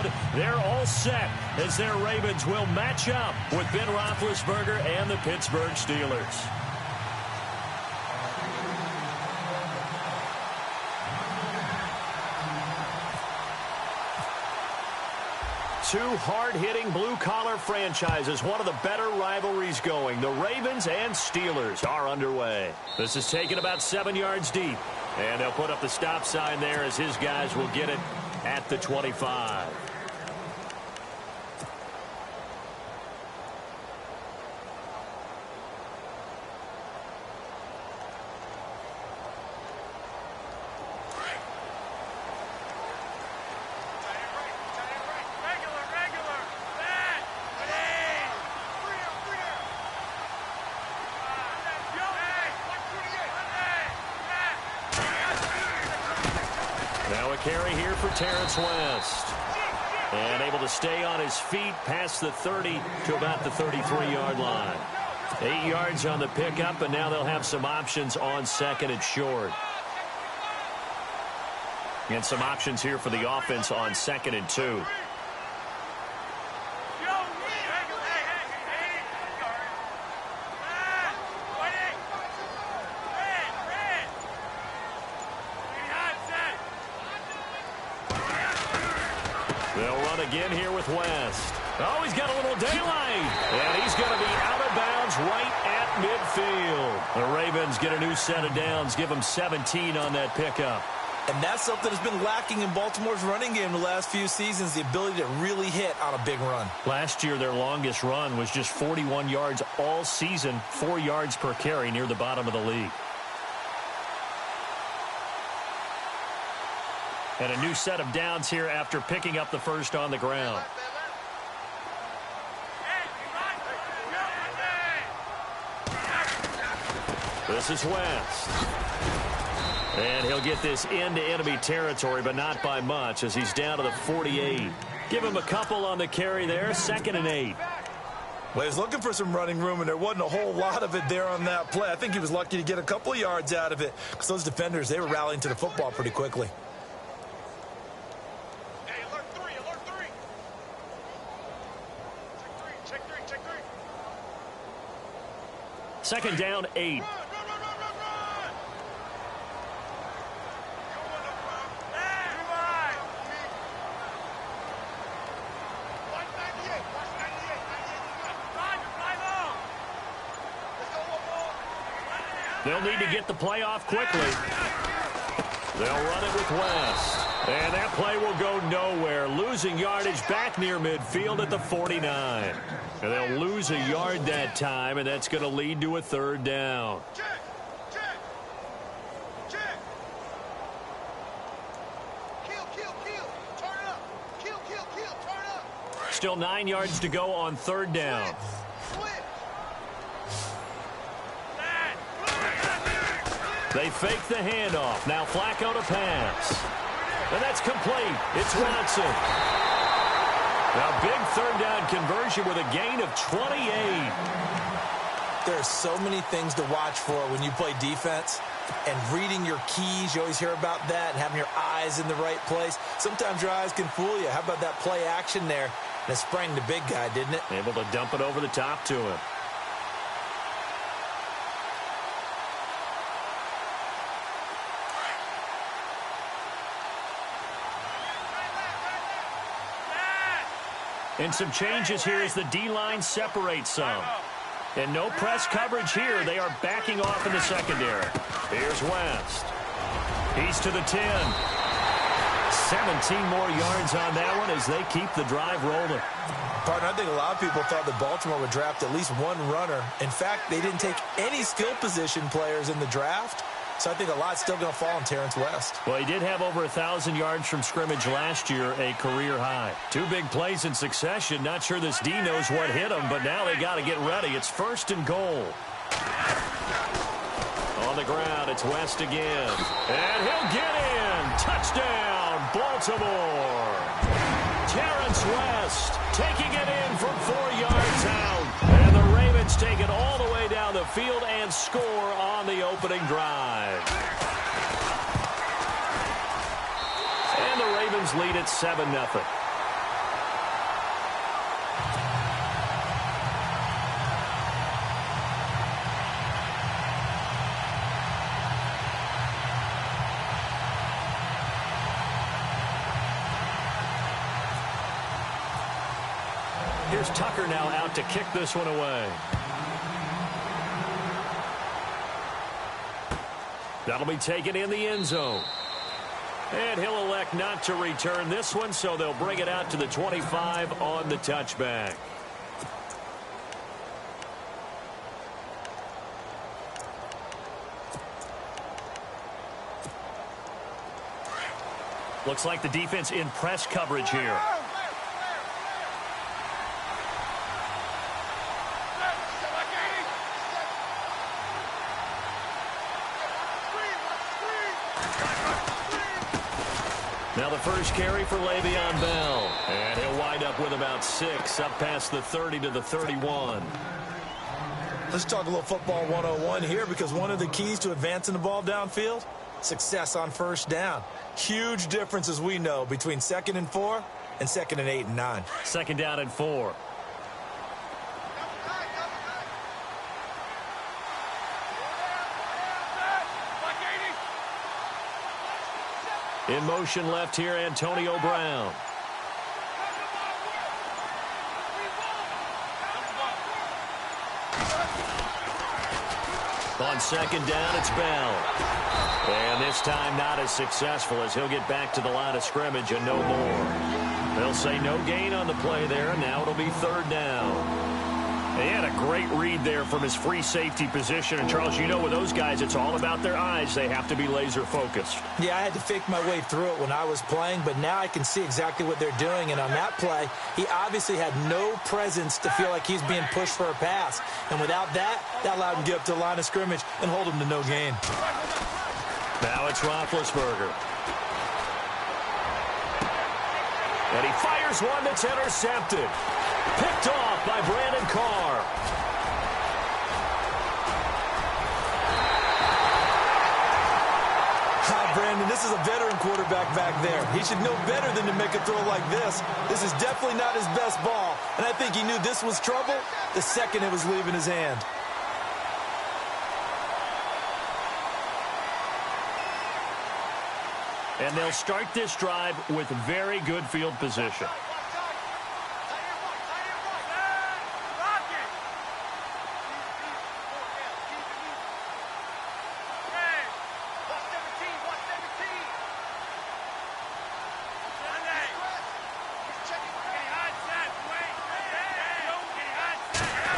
good. They're all set as their Ravens will match up with Ben Roethlisberger and the Pittsburgh Steelers. Two hard-hitting blue-collar franchises, one of the better rivalries going. The Ravens and Steelers are underway. This is taken about 7 yards deep, and they'll put up the stop sign there as his guys will get it at the 25. Carry here for Terrence West. And able to stay on his feet past the 30 to about the 33-yard line. 8 yards on the pickup, and now they'll have some options on second and short. And some options here for the offense on 2nd and 2. Again here with West. Oh, he's got a little daylight. And he's going to be out of bounds right at midfield. The Ravens get a new set of downs. Give them 17 on that pickup. And that's something that's been lacking in Baltimore's running game the last few seasons, the ability to really hit on a big run. Last year, their longest run was just 41 yards all season, 4 yards per carry near the bottom of the league. And a new set of downs here after picking up the first on the ground. This is West. And he'll get this into enemy territory, but not by much as he's down to the 48. Give him a couple on the carry there, 2nd and 8. Well, he was looking for some running room, and there wasn't a whole lot of it there on that play. I think he was lucky to get a couple of yards out of it because those defenders, they were rallying to the football pretty quickly. Second down, 8. They'll need to get the play off quickly. They'll run it with West. And that play will go nowhere. Losing yardage back near midfield at the 49. And they'll lose a yard that time, and that's going to lead to a 3rd down. Still 9 yards to go on 3rd down. They fake the handoff. Now Flacco to pass. And that's complete. It's Watson. Now big 3rd down conversion with a gain of 28. There are so many things to watch for when you play defense. And reading your keys, you always hear about that, and having your eyes in the right place. Sometimes your eyes can fool you. How about that play action there? And it sprang the big guy, didn't it? Able to dump it over the top to him. And some changes here as the D-line separates some. And no press coverage here. They are backing off in the secondary. Here's West. He's to the 10. 17 more yards on that one as they keep the drive rolling. Partner, I think a lot of people thought that Baltimore would draft at least one runner. In fact, they didn't take any skill position players in the draft. So I think a lot's still going to fall on Terrence West. Well, he did have over 1,000 yards from scrimmage last year, a career high. 2 big plays in succession. Not sure this D knows what hit him, but now they got to get ready. It's 1st and goal. On the ground, it's West again. And he'll get in. Touchdown, Baltimore. Terrence West taking it in from 4 yards out. And the Ravens take it all the way down the field and score on the opening drive. And the Ravens lead at 7-0. Here's Tucker now out to kick this one away. That'll be taken in the end zone. And he'll elect not to return this one, so they'll bring it out to the 25 on the touchback. Looks like the defense in press coverage here. Now the first carry for Le'Veon Bell. And he'll wind up with about 6, up past the 30 to the 31. Let's talk a little football 101 here, because one of the keys to advancing the ball downfield, success on first down. Huge difference, as we know, between 2nd and 4 and 2nd and 8 and 9. 2nd down and 4. In motion left here, Antonio Brown. On 2nd down, it's Bell. And this time not as successful, as he'll get back to the line of scrimmage and no more. They'll say no gain on the play there, and now it'll be 3rd down. He had a great read there from his free safety position. And, Charles, you know with those guys, it's all about their eyes. They have to be laser-focused. Yeah, I had to fake my way through it when I was playing, but now I can see exactly what they're doing. And on that play, he obviously had no presence to feel like he's being pushed for a pass. And without that, that allowed him to get up to the line of scrimmage and hold him to no gain. Now it's Roethlisberger. And he fires one that's intercepted. Picked off by Brandon Carr. Brandon, this is a veteran quarterback back there. He should know better than to make a throw like this. This is definitely not his best ball, and I think he knew this was trouble the second it was leaving his hand. And they'll start this drive with very good field position.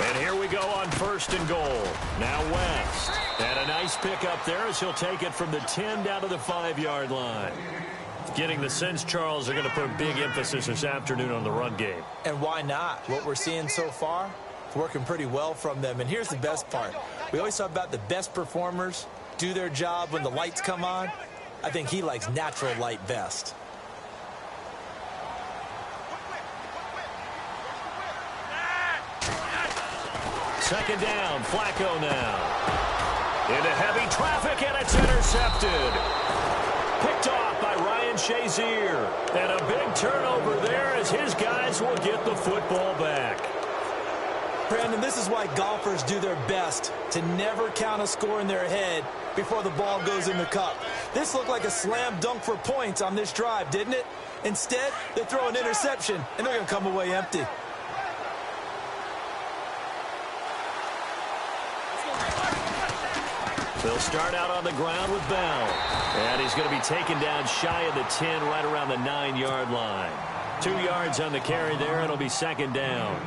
And here we go on 1st and goal. Now West. And a nice pick up there as he'll take it from the 10 down to the 5-yard line. Getting the sense, Charles, they're going to put a big emphasis this afternoon on the run game. And why not? What we're seeing so far, it's working pretty well from them. And here's the best part. We always talk about the best performers do their job when the lights come on. I think he likes natural light best. Second down, Flacco now. Into heavy traffic, and it's intercepted. Picked off by Ryan Shazier. And a big turnover there as his guys will get the football back. Brandon, this is why golfers do their best to never count a score in their head before the ball goes in the cup. This looked like a slam dunk for points on this drive, didn't it? Instead, they throw an interception, and they're going to come away empty. They'll start out on the ground with Bell. And he's going to be taken down shy of the 10, right around the 9-yard line. 2 yards on the carry there. It'll be 2nd down.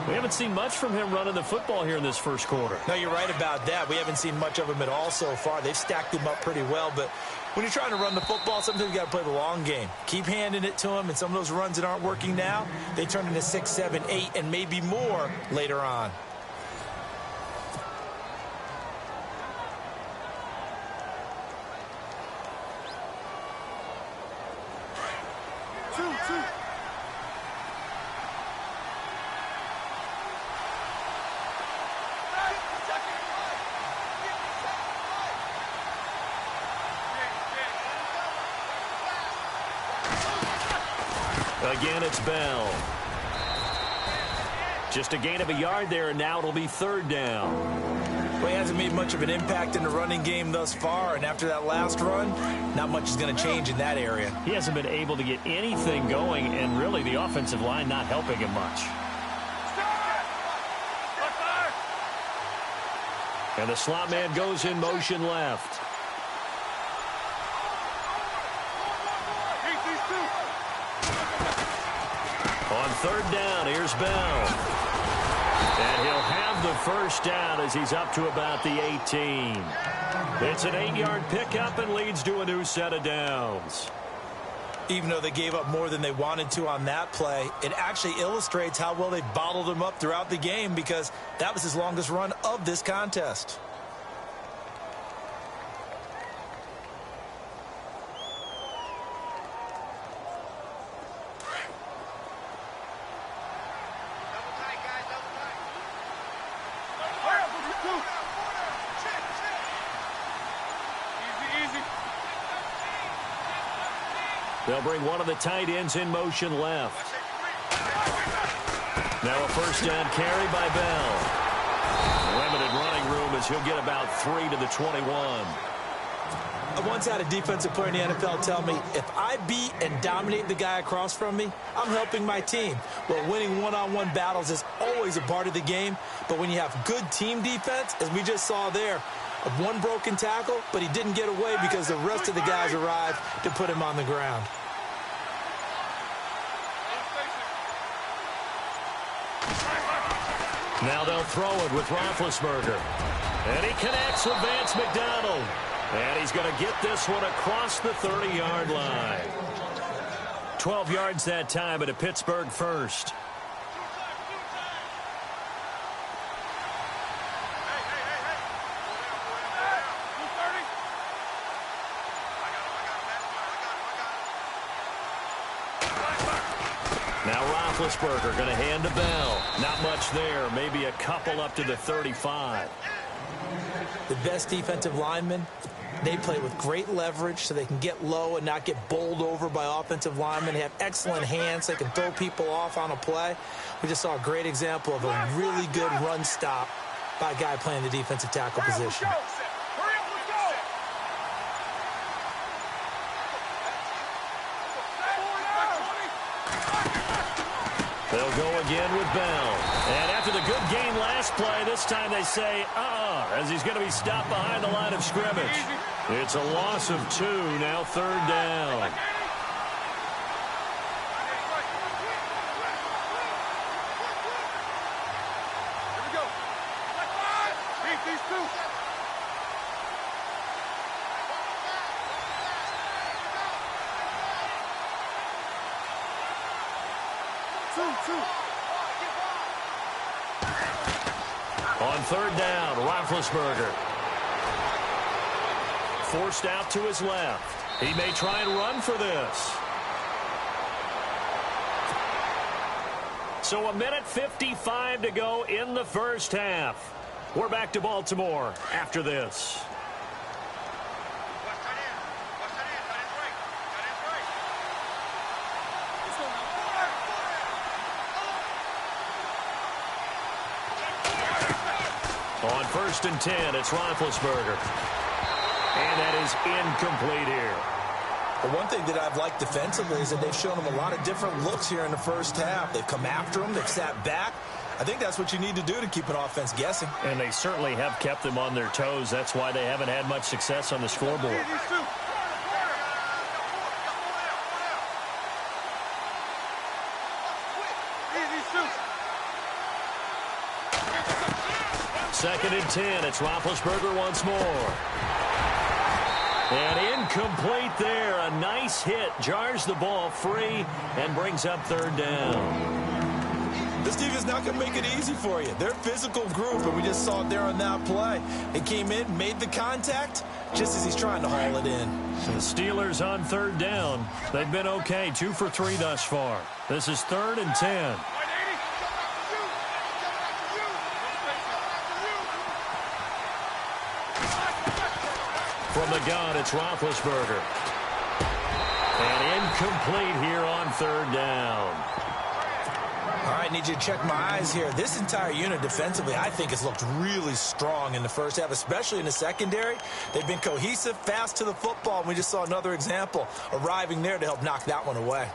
We haven't seen much from him running the football here in this first quarter. No, you're right about that. We haven't seen much of him at all so far. They've stacked him up pretty well. But when you're trying to run the football, sometimes you got to play the long game. Keep handing it to him, and some of those runs that aren't working now, they turn into 6, 7, 8, and maybe more later on. Again, it's Bell. Just a gain of a yard there, and now it'll be 3rd down. Well, he hasn't made much of an impact in the running game thus far, and after that last run, not much is going to change in that area. He hasn't been able to get anything going, and really the offensive line not helping him much. And the slot man goes in motion left. On third down, here's Bell. And he'll have the first down as he's up to about the 18. It's an 8-yard pickup and leads to a new set of downs. Even though they gave up more than they wanted to on that play, it actually illustrates how well they bottled him up throughout the game because that was his longest run of this contest. They'll bring one of the tight ends in motion left. Now a first down carry by Bell. Limited running room as he'll get about 3 to the 21. I once had a defensive player in the NFL tell me, if I beat and dominate the guy across from me, I'm helping my team. Well, winning one-on-one battles is always a part of the game, but when you have good team defense, as we just saw there, one broken tackle, but he didn't get away because the rest of the guys arrived to put him on the ground. Now they'll throw it with Roethlisberger. And he connects with Vance McDonald. And he's going to get this one across the 30-yard line. 12 yards that time, but a Pittsburgh first. Now Roethlisberger going to hand to Bell. Not much there. Maybe a couple up to the 35. The best defensive linemen, they play with great leverage so they can get low and not get bowled over by offensive linemen. They have excellent hands. They can throw people off on a play. We just saw a great example of a really good run stop by a guy playing the defensive tackle position. They'll go again with Bell. And after the good gain last play, this time they say, as he's going to be stopped behind the line of scrimmage. It's a loss of 2, now third down. On third down, Roethlisberger. Forced out to his left. He may try and run for this. So 1:55 to go in the first half. We're back to Baltimore after this. On 1st and 10, it's Roethlisberger. And that is incomplete here. The one thing that I've liked defensively is that they've shown him a lot of different looks here in the first half. They've come after him. They've sat back. I think that's what you need to do to keep an offense guessing. And they certainly have kept them on their toes. That's why they haven't had much success on the scoreboard. Second and 10, it's Roethlisberger once more. And incomplete there. A nice hit. Jars the ball free and brings up third down. This defense is not going to make it easy for you. They're a physical group, and we just saw it there on that play. They came in, made the contact, just as he's trying to haul it in. So the Steelers on third down. They've been okay, 2 for 3 thus far. This is 3rd and 10. From the gun, it's Roethlisberger. And incomplete here on third down. All right, need you to check my eyes here. This entire unit defensively, I think, has looked really strong in the first half, especially in the secondary. They've been cohesive, fast to the football, and we just saw another example arriving there to help knock that one away.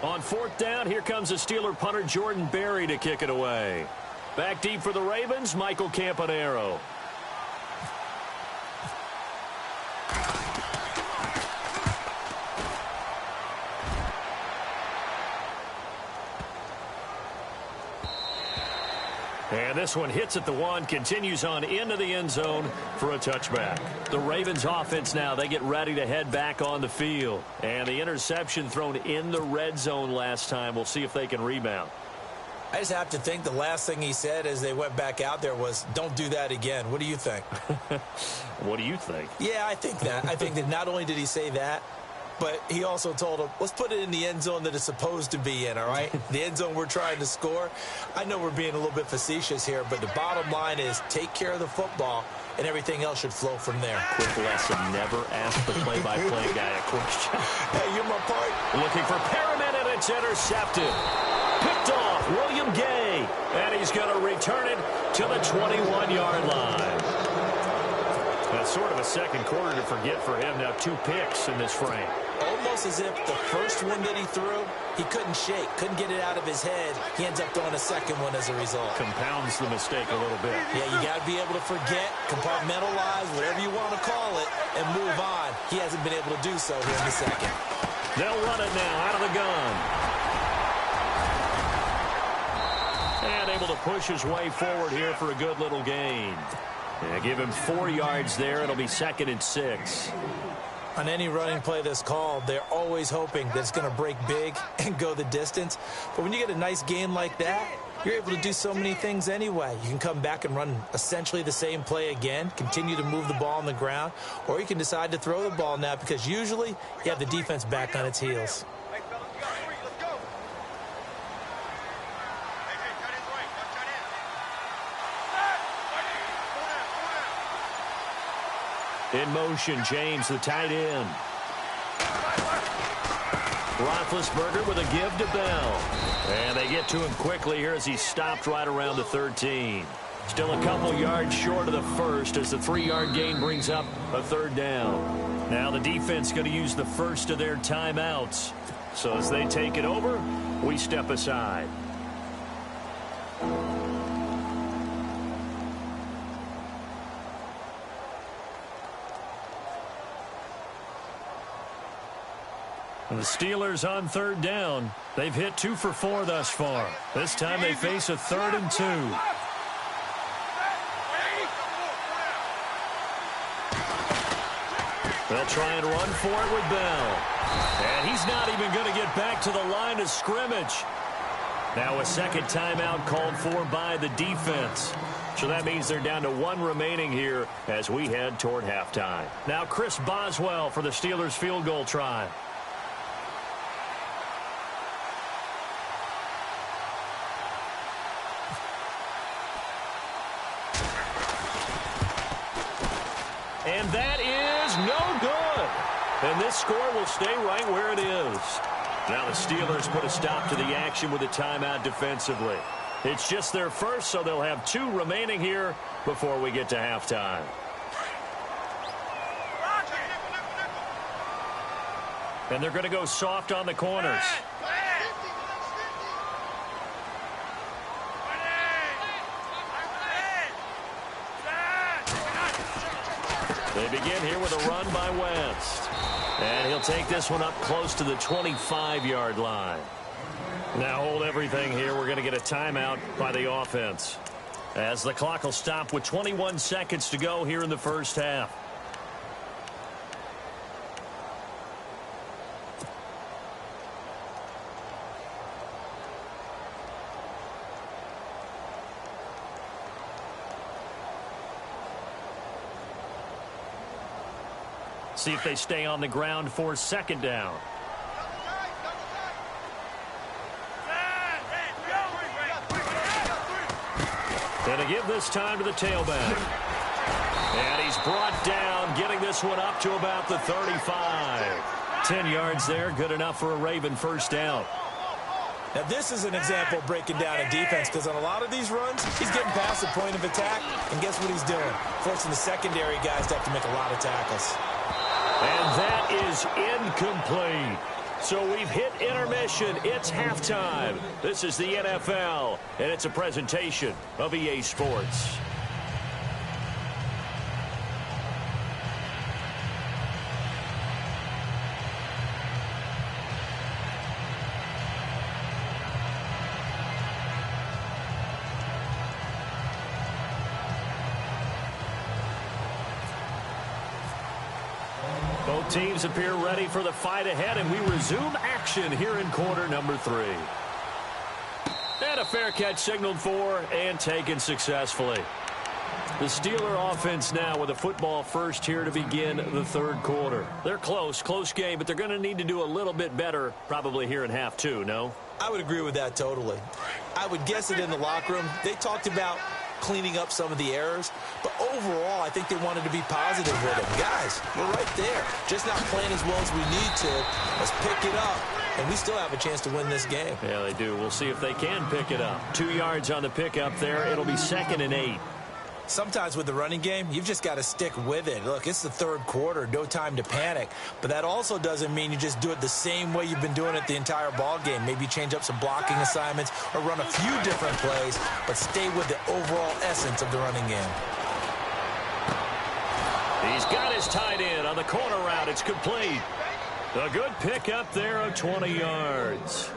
On 4th down, here comes the Steeler punter Jordan Berry to kick it away. Back deep for the Ravens, Michael Campanaro. And this one hits at the one, continues on into the end zone for a touchback. The Ravens offense now, they get ready to head back on the field. And the interception thrown in the red zone last time. We'll see if they can rebound. I just have to think the last thing he said as they went back out there was, don't do that again. What do you think? What do you think? Yeah, I think that. I think that not only did he say that, but he also told him, let's put it in the end zone that it's supposed to be in, all right? The end zone we're trying to score. I know we're being a little bit facetious here, but the bottom line is take care of the football, and everything else should flow from there. Quick lesson, never ask the play-by-play guy a question. Hey, you're my part. Looking for Perriman, and it's intercepted. Picked off, William Gay, and he's going to return it to the 21-yard line. That's sort of a second quarter to forget for him. Now 2 picks in this frame. Almost as if the first one that he threw, he couldn't shake, couldn't get it out of his head. He ends up throwing a second one as a result. Compounds the mistake a little bit. Yeah, you got to be able to forget, compartmentalize, whatever you want to call it, and move on. He hasn't been able to do so here in the second. They'll run it now out of the gun. And able to push his way forward here for a good little gain. Yeah, give him 4 yards there. It'll be 2nd and 6. On any running play that's called, they're always hoping that it's going to break big and go the distance. But when you get a nice game like that, you're able to do so many things anyway. You can come back and run essentially the same play again, continue to move the ball on the ground, or you can decide to throw the ball now because usually you have the defense back on its heels. In motion, James, the tight end. Roethlisberger with a give to Bell. And they get to him quickly here as he stopped right around the 13. Still a couple yards short of the first as the 3-yard gain brings up a 3rd down. Now the defense going to use the first of their timeouts. So as they take it over, we step aside. The Steelers on 3rd down. They've hit 2 for 4 thus far. This time they face a 3rd and 2. They'll try and run for it with Bell. And he's not even going to get back to the line of scrimmage. Now a second timeout called for by the defense. So that means they're down to 1 remaining here as we head toward halftime. Now Chris Boswell for the Steelers field goal try. And that is no good. And this score will stay right where it is. Now the Steelers put a stop to the action with a timeout defensively. It's just their first, so they'll have 2 remaining here before we get to halftime. And they're going to go soft on the corners. They begin here with a run by West. And he'll take this one up close to the 25-yard line. Now hold everything here. We're going to get a timeout by the offense. As the clock will stop with 21 seconds to go here in the first half. See if they stay on the ground for 2nd down. And to give this time to the tailback. And he's brought down, getting this one up to about the 35. 10 yards there, good enough for a Raven first down. Now this is an example of breaking down a defense because on a lot of these runs, he's getting past the point of attack. And guess what he's doing? Forcing the secondary guys to have to make a lot of tackles. And that is incomplete. So we've hit intermission. It's halftime. This is the NFL, and it's a presentation of EA Sports. Both teams appear ready for the fight ahead, and we resume action here in quarter number 3. And a fair catch signaled for and taken successfully. The Steeler offense now with a football first here to begin the third quarter. They're close game, but they're going to need to do a little bit better probably here in half 2, no? I would agree with that totally. I would guess it in the locker room. They talked about cleaning up some of the errors, but overall I think they wanted to be positive with it. Guys, we're right there, just not playing as well as we need to. Let's pick it up, and we still have a chance to win this game. Yeah, they do. We'll see if they can pick it up. 2 yards on the pickup there. It'll be 2nd and 8. Sometimes with the running game, you've just got to stick with it. Look, it's the third quarter, no time to panic. But that also doesn't mean you just do it the same way you've been doing it the entire ball game. Maybe change up some blocking assignments or run a few different plays, but stay with the overall essence of the running game. He's got his tight end on the corner route. It's complete. A good pickup there of 20 yards.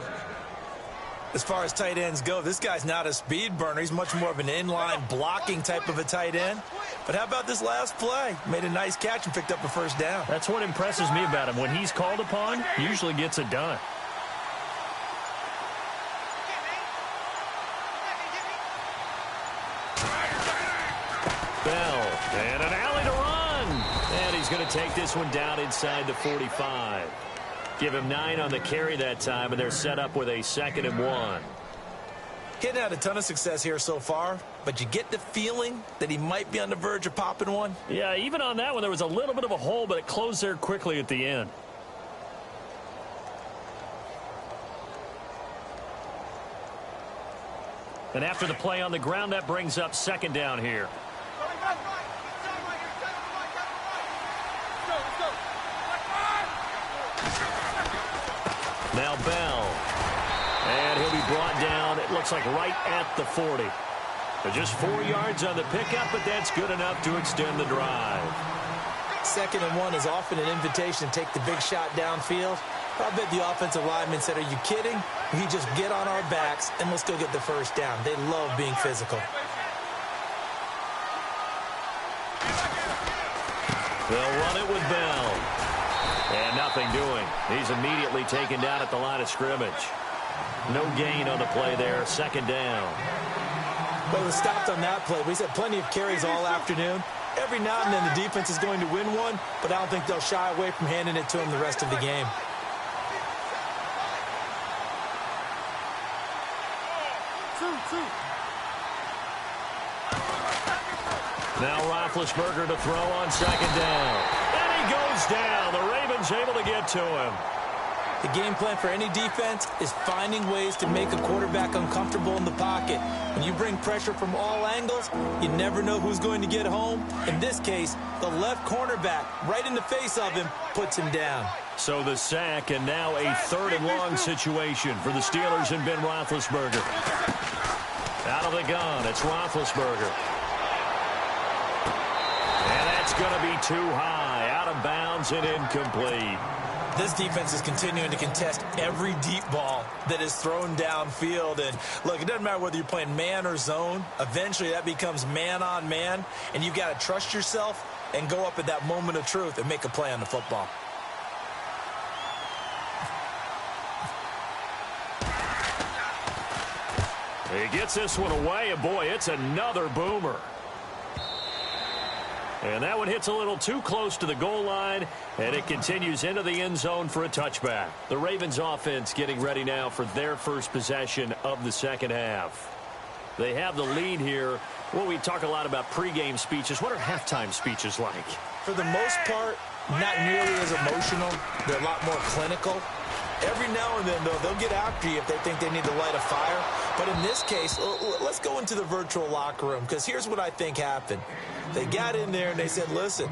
As far as tight ends go, this guy's not a speed burner. He's much more of an inline blocking type of a tight end. But how about this last play? Made a nice catch and picked up a first down. That's what impresses me about him. When he's called upon, he usually gets it done. Bell, and an alley to run. And he's going to take this one down inside the 45. Give him 9 on the carry that time, and they're set up with a 2nd and 1. He hadn't had a ton of success here so far, but you get the feeling that he might be on the verge of popping one. Yeah, even on that one, there was a little bit of a hole, but it closed there quickly at the end. And after the play on the ground, that brings up 2nd down here. Now Bell. And he'll be brought down, it looks like right at the 40. But just 4 yards on the pickup, but that's good enough to extend the drive. 2nd and 1 is often an invitation to take the big shot downfield. I bet the offensive lineman said, are you kidding? We just get on our backs and let's go get the first down. They love being physical. They'll run it with Bell. And nothing doing. He's immediately taken down at the line of scrimmage. No gain on the play there. 2nd down. Well, it was stopped on that play. We've had plenty of carries all afternoon. Every now and then the defense is going to win one, but I don't think they'll shy away from handing it to him the rest of the game. Now Roethlisberger to throw on 2nd down. And he goes down. The Ravens able to get to him. The game plan for any defense is finding ways to make a quarterback uncomfortable in the pocket. When you bring pressure from all angles, you never know who's going to get home. In this case, the left cornerback, right in the face of him, puts him down. So the sack, and now a 3rd and long situation for the Steelers and Ben Roethlisberger. Out of the gun, it's Roethlisberger. And that's going to be too high, out of bounds and incomplete. This defense is continuing to contest every deep ball that is thrown downfield. And look, it doesn't matter whether you're playing man or zone. Eventually that becomes man on man, and you've got to trust yourself and go up at that moment of truth and make a play on the football. He gets this one away, and boy, it's another boomer. And that one hits a little too close to the goal line, and it continues into the end zone for a touchback. The Ravens offense getting ready now for their first possession of the 2nd half. They have the lead here. Well, we talk a lot about pregame speeches. What are halftime speeches like? For the most part, not nearly as emotional. They're a lot more clinical. Every now and then, though, they'll get after you if they think they need to light a fire. But in this case, let's go into the virtual locker room, because here's what I think happened. They got in there and they said, listen,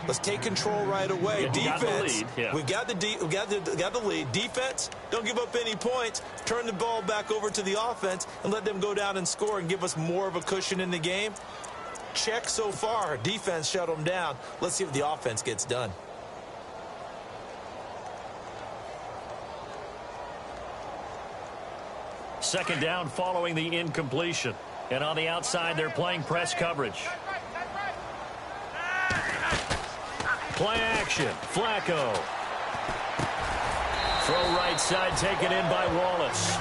Let's take control right away. Yeah, Defense, we've got the lead. Defense, don't give up any points. Turn the ball back over to the offense and let them go down and score and give us more of a cushion in the game. Check so far. Defense shut them down. Let's see if the offense gets done. Second down following the incompletion. And on the outside, they're playing press coverage. Play action. Flacco. Throw right side taken in by Wallace.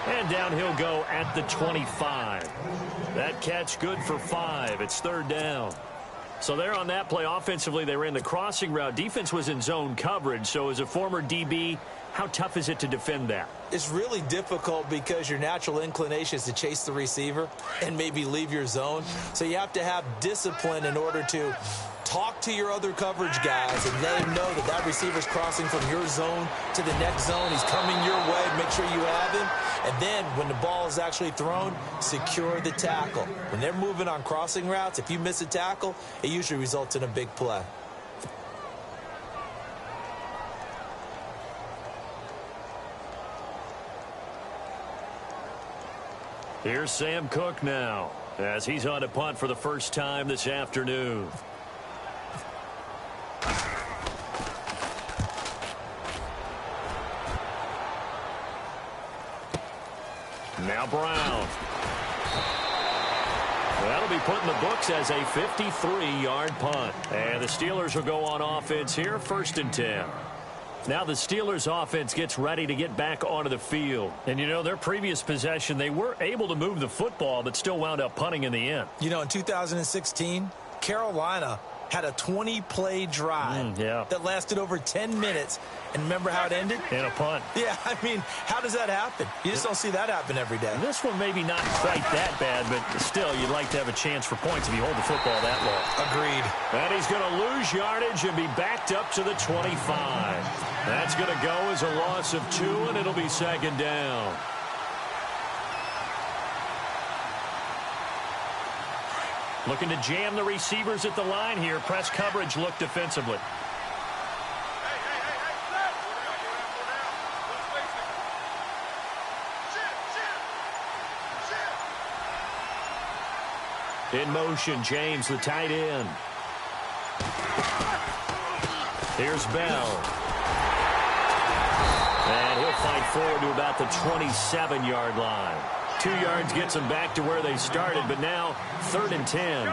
And down he'll go at the 25. That catch good for 5. It's third down. So there on that play offensively, they ran the crossing route. Defense was in zone coverage. So as a former DB, how tough is it to defend that? It's really difficult because your natural inclination is to chase the receiver and maybe leave your zone. So you have to have discipline in order to talk to your other coverage guys and let them know that that receiver's crossing from your zone to the next zone. He's coming your way. Make sure you have him. And then when the ball is actually thrown, secure the tackle. When they're moving on crossing routes, if you miss a tackle, it usually results in a big play. Here's Sam Cook now as he's on to punt for the first time this afternoon. Now Brown. That'll be put in the books as a 53-yard punt. And the Steelers will go on offense here, 1st and 10. Now the Steelers offense gets ready to get back onto the field. And, you know, their previous possession, they were able to move the football, but still wound up punting in the end. You know, in 2016, Carolina had a 20-play drive that lasted over 10 minutes. And remember how it ended? In a punt. Yeah, I mean, how does that happen? You just don't see that happen every day. This one maybe not quite that bad, but still, you'd like to have a chance for points if you hold the football that long. Agreed. And he's going to lose yardage and be backed up to the 25. That's going to go as a loss of 2, and it'll be second down. Looking to jam the receivers at the line here. Press coverage look defensively. In motion, James, the tight end. Here's Bell. And he'll fight forward to about the 27-yard line. 2 yards gets them back to where they started, but now 3rd and 10.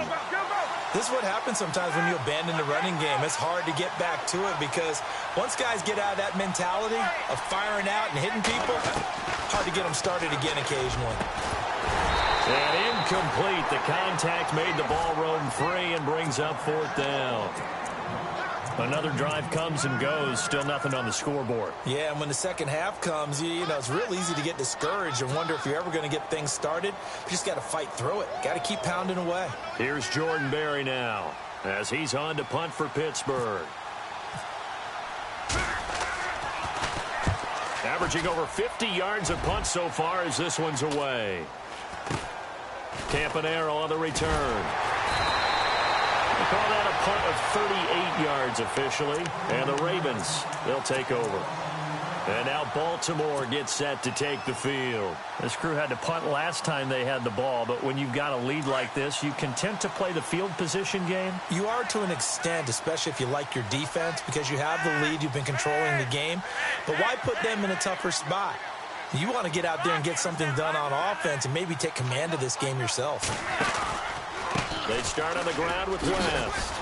This is what happens sometimes when you abandon the running game. It's hard to get back to it because once guys get out of that mentality of firing out and hitting people, hard to get them started again occasionally. And incomplete. The contact made the ball roam free and brings up 4th down. Another drive comes and goes. Still nothing on the scoreboard. Yeah, and when the second half comes, you know, it's real easy to get discouraged and wonder if you're ever going to get things started. You just got to fight through it. Got to keep pounding away. Here's Jordan Berry now as he's on to punt for Pittsburgh. Averaging over 50 yards of punt so far as this one's away. Campanaro on the return. They call that a punt of 38 yards officially. And the Ravens, they'll take over. And now Baltimore gets set to take the field. This crew had to punt last time they had the ball, but when you've got a lead like this, you content to play the field position game? You are to an extent, especially if you like your defense, because you have the lead, you've been controlling the game. But why put them in a tougher spot? You want to get out there and get something done on offense and maybe take command of this game yourself. They start on the ground with West.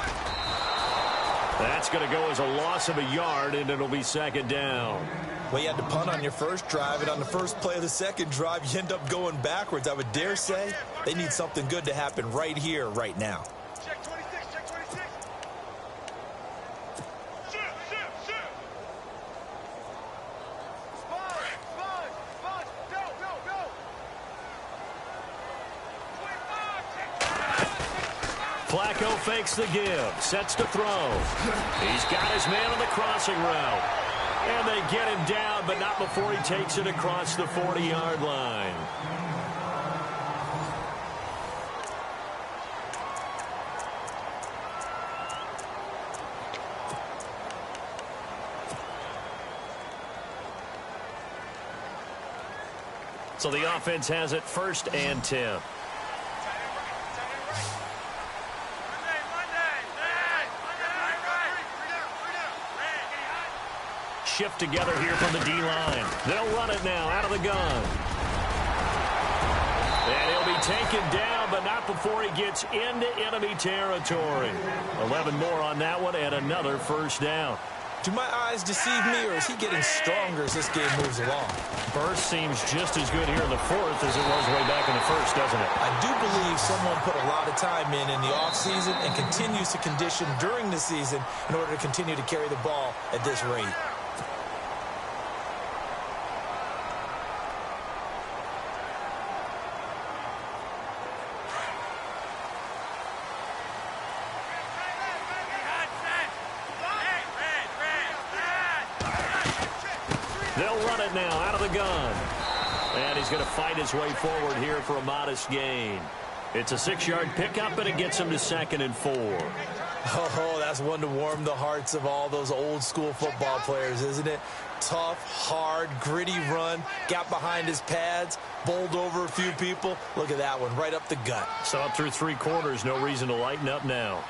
That's going to go as a loss of a yard, and it'll be second down. Well, you had to punt on your first drive, and on the first play of the second drive, you end up going backwards. I would dare say they need something good to happen right here, right now. Check 26, check 26. Shoot, shoot, shoot. Spun, go, go, go. 25, Flacco fakes the give, sets to throw. He's got his man on the crossing route. And they get him down, but not before he takes it across the 40-yard line. So the offense has it 1st and 10. Shift together here from the D-line. They'll run it now out of the gun. And he'll be taken down, but not before he gets into enemy territory. 11 more on that one and another 1st down. Do my eyes deceive me, or is he getting stronger as this game moves along? Burst seems just as good here in the 4th as it was way back in the 1st, doesn't it? I do believe someone put a lot of time in the offseason and continues to condition during the season in order to continue to carry the ball at this rate. They'll run it now out of the gun. And he's going to fight his way forward here for a modest gain. It's a 6-yard pickup, and it gets him to 2nd and 4. Oh, that's one to warm the hearts of all those old-school football players, isn't it? Tough, hard, gritty run, got behind his pads, bowled over a few people. Look at that one, right up the gut. So up through 3 quarters, no reason to lighten up now.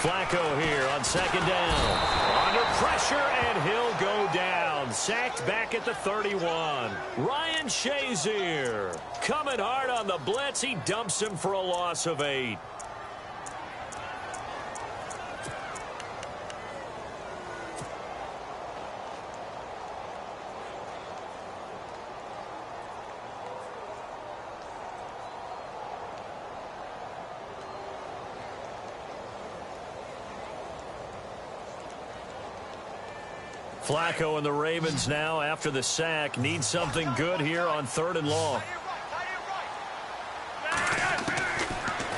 Flacco here on 2nd down. Under pressure, and he'll go down. Sacked back at the 31. Ryan Shazier coming hard on the blitz. He dumps him for a loss of 8. Flacco and the Ravens now, after the sack, need something good here on 3rd and long.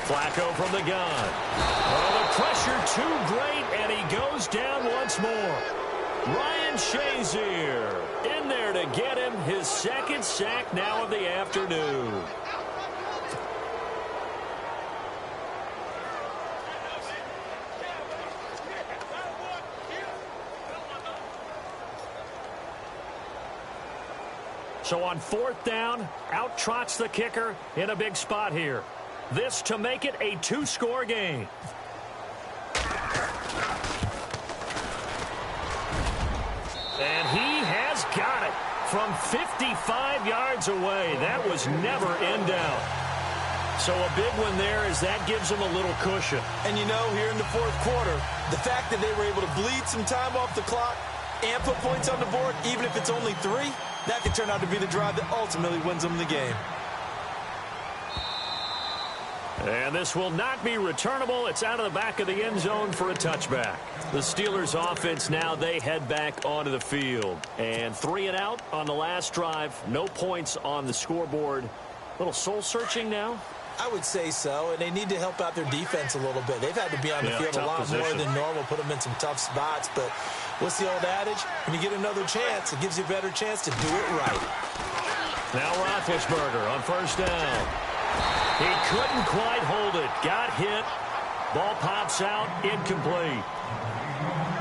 Flacco from the gun. Oh, the pressure too great, and he goes down once more. Ryan Shazier in there to get him his 2nd sack now of the afternoon. So on 4th down, out trots the kicker in a big spot here. This to make it a 2-score game. And he has got it from 55 yards away. That was never in doubt. So a big one there as that gives him a little cushion. And you know, here in the 4th quarter, the fact that they were able to bleed some time off the clock and put points on the board, even if it's only 3, that could turn out to be the drive that ultimately wins them the game. And this will not be returnable. It's out of the back of the end zone for a touchback. The Steelers offense now, they head back onto the field. And 3 and out on the last drive. No points on the scoreboard. A little soul-searching now? I would say so, and they need to help out their defense a little bit. They've had to be on the field a lot more than normal, put them in some tough spots. But what's the old adage? When you get another chance, it gives you a better chance to do it right. Now Roethlisberger on 1st down. He couldn't quite hold it. Got hit. Ball pops out. Incomplete.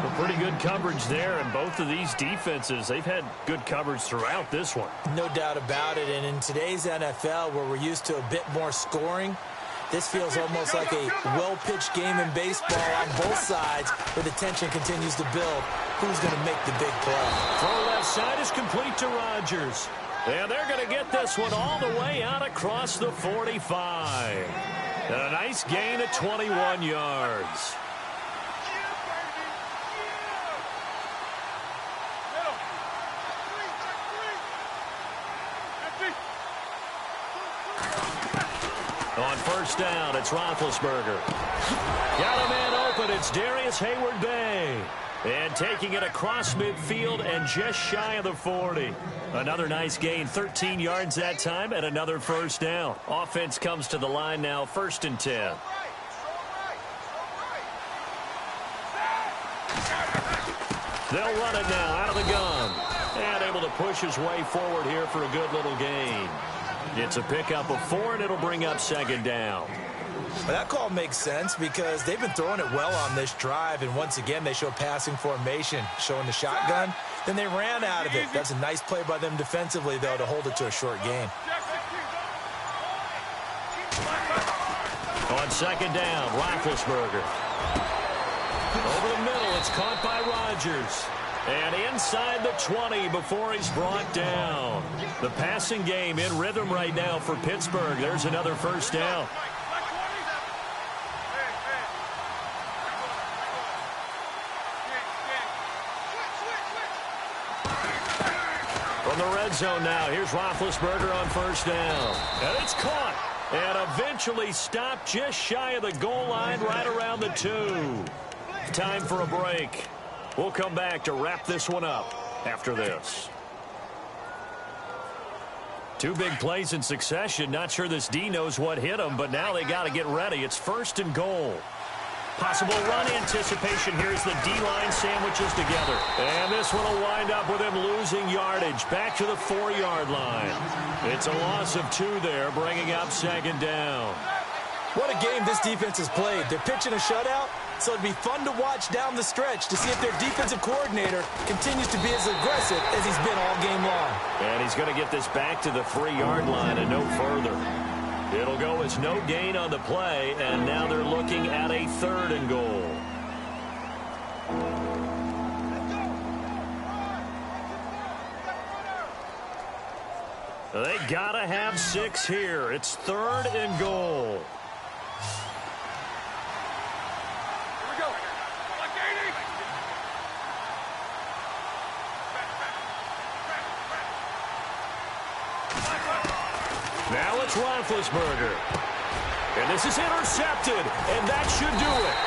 Well, pretty good coverage there, and both of these defenses, they've had good coverage throughout this one. No doubt about it, and in today's NFL, where we're used to a bit more scoring, this feels almost like a well-pitched game in baseball on both sides, where the tension continues to build. Who's going to make the big play? Throw left side is complete to Rodgers. And they're going to get this one all the way out across the 45. And a nice gain of 21 yards. On 1st down, it's Roethlisberger. Got a man open. It's Darius Hayward-Bay. And taking it across midfield and just shy of the 40. Another nice gain, 13 yards that time, and another 1st down. Offense comes to the line now, 1st and 10. They'll run it now out of the gun. And able to push his way forward here for a good little gain. It's a pickup of 4, and it'll bring up 2nd down. Well, that call makes sense because they've been throwing it well on this drive, and once again, they show passing formation, showing the shotgun. Then they ran out of it. That's a nice play by them defensively, though, to hold it to a short gain. On second down, Roethlisberger. Over the middle, it's caught by Rodgers. And inside the 20 before he's brought down. The passing game in rhythm right now for Pittsburgh. There's another first down. From the red zone now, here's Roethlisberger on first down. And it's caught. And eventually stopped just shy of the goal line right around the 2. Time for a break. We'll come back to wrap this one up after this. 2 big plays in succession. Not sure this D knows what hit him, but now they got to get ready. It's 1st and goal. Possible run anticipation here as the D-line sandwiches together. And this one will wind up with him losing yardage back to the 4-yard line. It's a loss of 2 there, bringing up 2nd down. What a game this defense has played. They're pitching a shutout, so it'd be fun to watch down the stretch to see if their defensive coordinator continues to be as aggressive as he's been all game long. And he's going to get this back to the 3-yard line and no further. It'll go as no gain on the play, and now they're looking at a 3rd and goal. They got to have 6 here. It's 3rd and goal. Now it's Roethlisberger. And this is intercepted, and that should do it.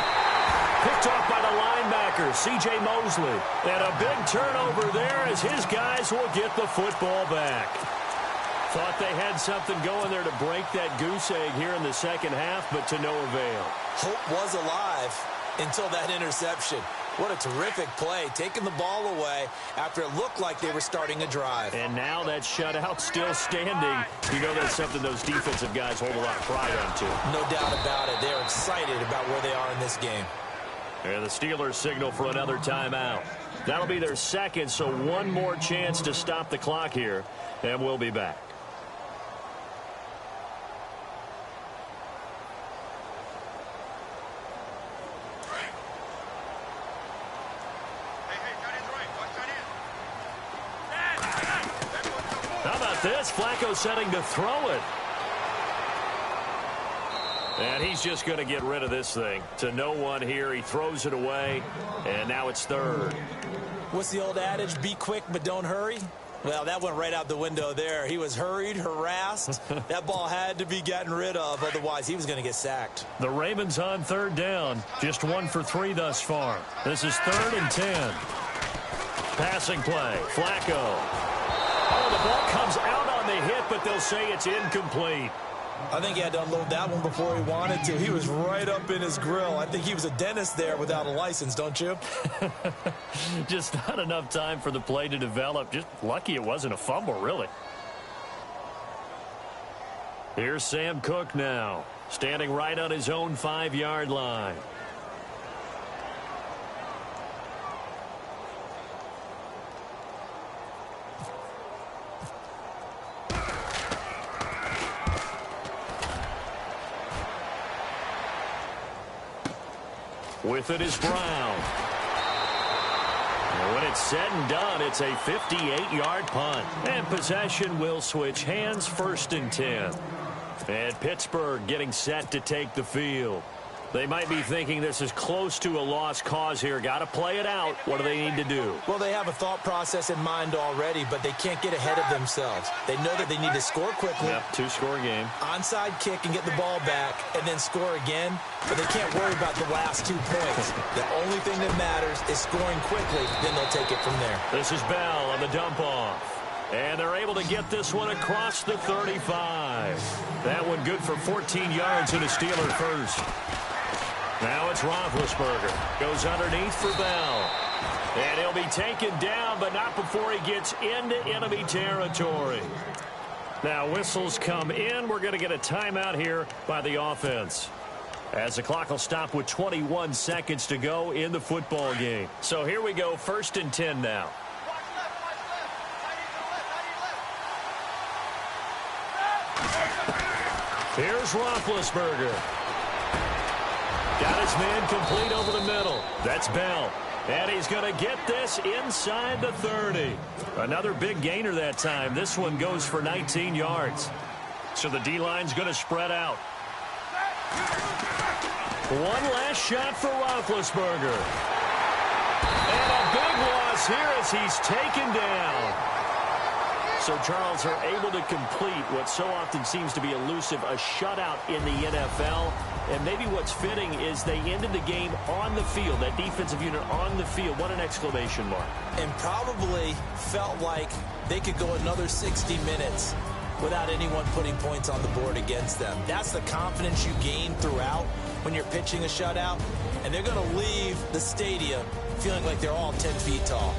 Picked off by the linebacker, C.J. Mosley. And a big turnover there as his guys will get the football back. Thought they had something going there to break that goose egg here in the second half, but to no avail. Hope was alive until that interception. What a terrific play, taking the ball away after it looked like they were starting a drive. And now that shutout still standing. You know that's something those defensive guys hold a lot of pride on, too. No doubt about it. They're excited about where they are in this game. And the Steelers signal for another timeout. That'll be their 2nd, so 1 more chance to stop the clock here, and we'll be back. This, Flacco setting to throw it. And he's just going to get rid of this thing. To no one here. He throws it away, and now it's 3rd. What's the old adage? Be quick, but don't hurry. Well, that went right out the window there. He was hurried, harassed. That ball had to be gotten rid of. Otherwise, he was going to get sacked. The Ravens on 3rd down. Just 1 for 3 thus far. This is 3rd and 10. Passing play. Flacco. Oh, the ball comes out on the hit, but they'll say it's incomplete. I think he had to unload that one before he wanted to. He was right up in his grill. I think he was a dentist there without a license, don't you? Just not enough time for the play to develop. Just lucky it wasn't a fumble, really. Here's Sam Cook now, standing right on his own 5-yard line. With it is Brown. And when it's said and done, it's a 58-yard punt. And possession will switch hands, 1st and 10. And Pittsburgh getting set to take the field. They might be thinking this is close to a lost cause here. Got to play it out. What do they need to do? Well, they have a thought process in mind already, but they can't get ahead of themselves. They know that they need to score quickly. Yep, 2-score game. Onside kick and get the ball back and then score again. But they can't worry about the last 2 points. The only thing that matters is scoring quickly. Then they'll take it from there. This is Bell on the dump-off. And they're able to get this one across the 35. That one good for 14 yards and a Steeler first. Now it's Roethlisberger. Goes underneath for Bell. And he'll be taken down, but not before he gets into enemy territory. Now whistles come in. We're going to get a timeout here by the offense. As the clock will stop with 21 seconds to go in the football game. So here we go, 1st and 10 now. Here's Roethlisberger. Got his man complete over the middle. That's Bell. And he's going to get this inside the 30. Another big gainer that time. This one goes for 19 yards. So the D-line's going to spread out. One last shot for Roethlisberger. And a big loss here as he's taken down. So, Charles, are able to complete what so often seems to be elusive, a shutout in the NFL. And maybe what's fitting is they ended the game on the field, that defensive unit on the field. What an exclamation mark. And probably felt like they could go another 60 minutes without anyone putting points on the board against them. That's the confidence you gain throughout when you're pitching a shutout. And they're going to leave the stadium feeling like they're all 10 feet tall.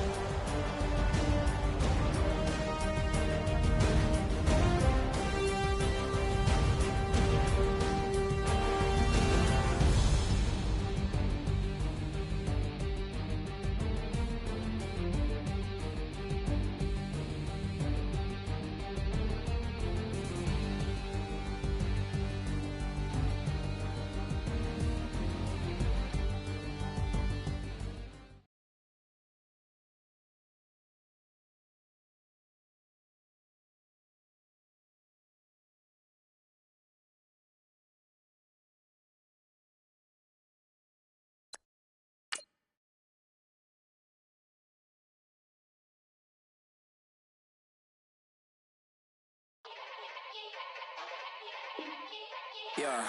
Yeah.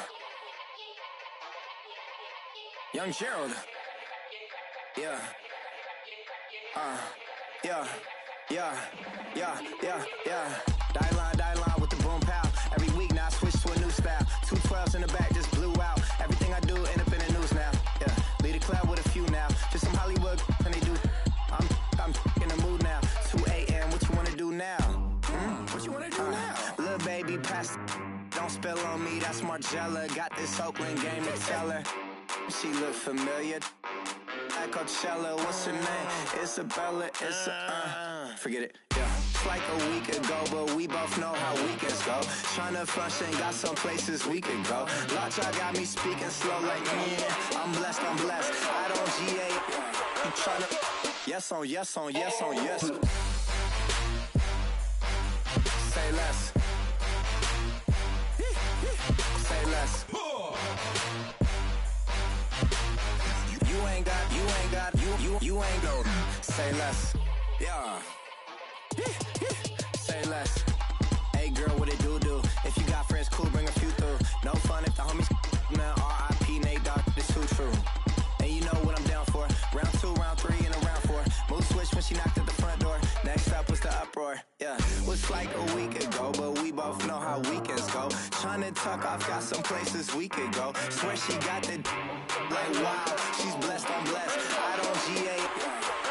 Young Gerald. Yeah. Yeah. Die line with the boom pow. Every week now I switch to a new style. 212's in the back just blew out. Everything I do end up in the news now. Yeah. Lead a club with a few now. Just some Hollywood and they do. I'm in the mood now. 2 a.m. What you wanna do now? What you wanna do now? Little baby pass. Don't spill on me, that's Margella. Got this Oakland game to tell her. She look familiar. Like Coachella, what's her name? Isabella, forget it, yeah. It's like a week ago, but we both know how weekends go. Tryna function, got some places we could go. Lot y'all got me speaking slow like, yeah, I'm blessed. I don't GA, you tryna, yes on yes. Say less. Say less. You ain't got, say less. Yeah. Say less. Hey girl, what it do? If you got friends, cool, bring a few through. No fun if the homies, man, R.I.P. Nate Dogg, it's too true. And you know what I'm down for. Round 2, round 3, and a round 4. Mood switch when she knocked at the front door. Next up was the uproar. Yeah, was like a week ago, but we both know how weekends go. Tryna tuck off, got some places we could go. Swear she got the like wow, she's blessed, I'm blessed. I don't GA.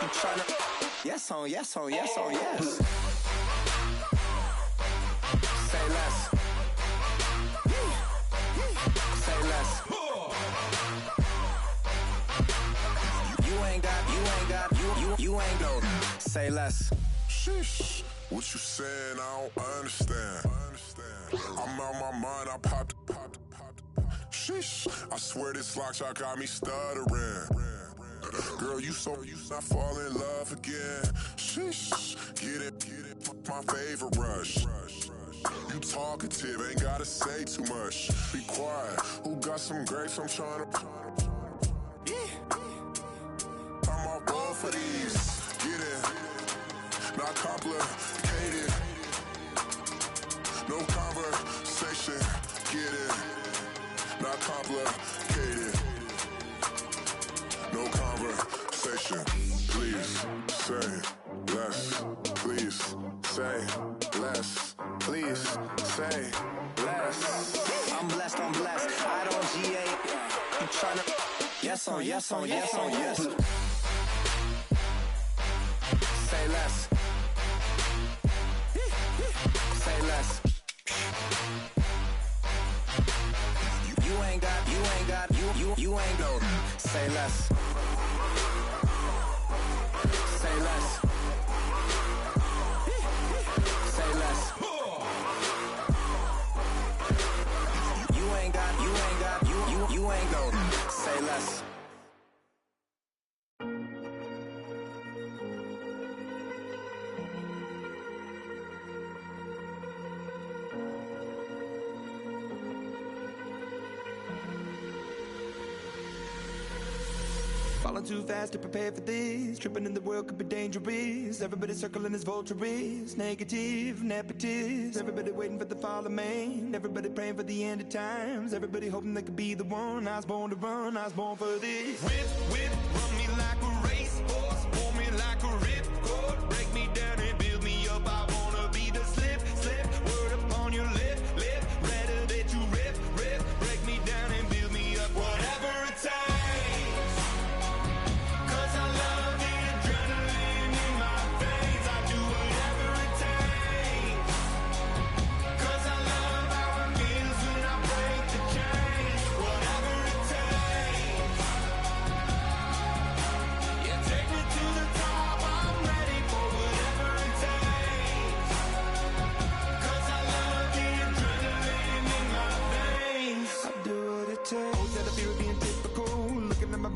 You tryna yes on yes. Say less. Say less. You ain't got. Say less. Sheesh, what you saying? I don't understand. I'm out my mind. I popped. Sheesh, I swear this lock shot got me stuttering. Girl, you not fall in love again. Sheesh, get it, my favorite rush. You talkative, ain't gotta say too much. Be quiet, who got some grapes? I'm tryna. I'm all roll for these. Get it, not complicated. No conversation, get it, not complicated. No conversation, please say less. Please say less. Please say less. I'm blessed. I don't GA. You tryna yes on yes. Say less. Say less. You ain't got Say less. Say less. Say less. You ain't got, you ain't go. Say less. Falling too fast to prepare for this. Tripping in the world could be dangerous. Everybody circling as vultures. Negative, nepotist. Everybody waiting for the fall of man. Everybody praying for the end of times. Everybody hoping they could be the one. I was born to run, I was born for this. Whip, whip, run me like a racehorse. Pull me like a ripcord. Break me down and build me up. I wanna be the slip, slip. Word upon your lip, lip. Rather that you rip, rip. Break me down and build me up. Whatever it takes.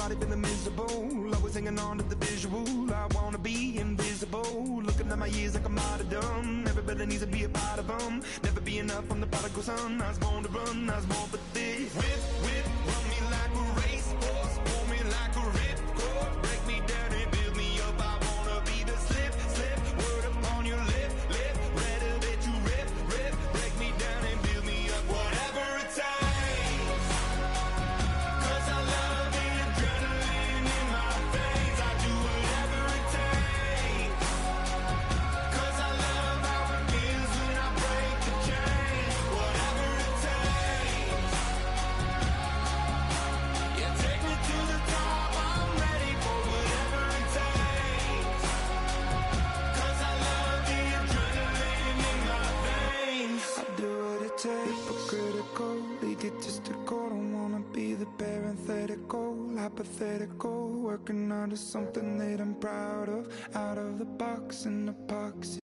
Feeling miserable, always hanging on to the visual. I wanna be invisible, looking at my years like I'm out of dumb. Everybody needs to be a part of them. Never be enough, I'm the prodigal son. I was born to run, I was born for this. Whip, whip, run me like a racehorse. Pull me like a ripcord. Break me down and build me up. I wanna be the slip, slip. Word upon your lip, lip. Rather that you rip, rip. Break me down and build me up. Whatever it takes. Don't wanna be the parenthetical, hypothetical, working under something that I'm proud of, out of the box in epoxy.